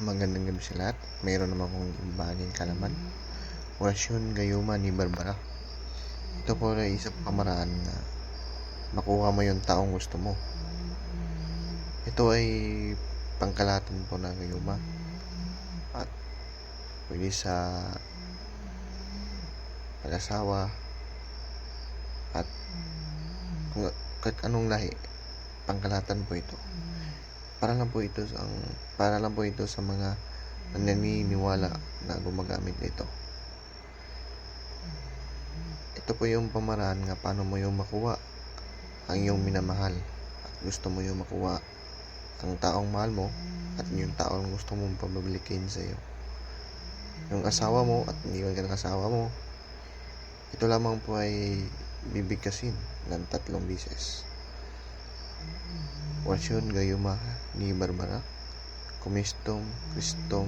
Magandang gabi sa lahat. Mayroon naman kong ibahaging kalaman. Orasyon gayuma ni Barbara. Ito po ay isang pamaraan na makuha mo yung taong gusto mo. Ito ay pangkalahatan po ng gayuma at pwede sa pag-asawa at kung kahit anong lahi, pangkalahatan po ito. Para lang po ito sa mga naniniwala na gumagamit nito. Ito po yung pamaraan nga paano mo yung makuha ang iyong minamahal at gusto mo yung makuha ang taong mahal mo at yung taong gusto mong pabalikin sa iyo. Yung asawa mo at iniwan ka ng asawa mo, ito lamang po ay bibigkasin ng 3 beses. Orasyon gayuma ni Barbara. Kumistom, kristom,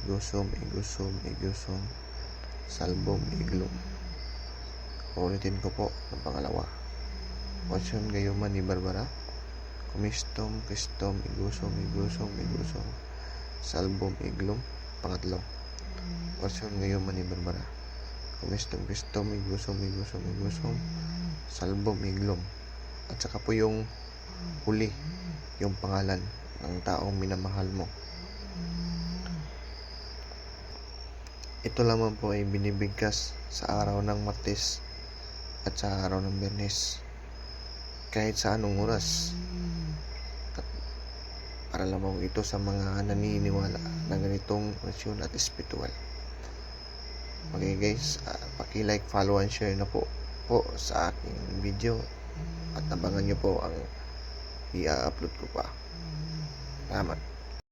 igusum, salbom, iglom. Ulitin ko po ng pangalawa. Orasyon gayuma ni Barbara. Kumistom, kristom, igusum, salbom, iglom. Pangatlo. Orasyon gayuma ni Barbara. Kumistom, kristom, igusum, salbom, iglom. At saka po yung huli, yung pangalan ng taong minamahal mo. Ito lamang po ay binibigkas sa araw ng Martes at sa araw ng Biyernes, kahit sa anong oras. Para lamang ito sa mga naniniwala na ganitong orasyon at espiritual. Okay guys, paki-like, follow and share na po sa aking video at abangan nyo po ang i-upload ko pa. Salamat.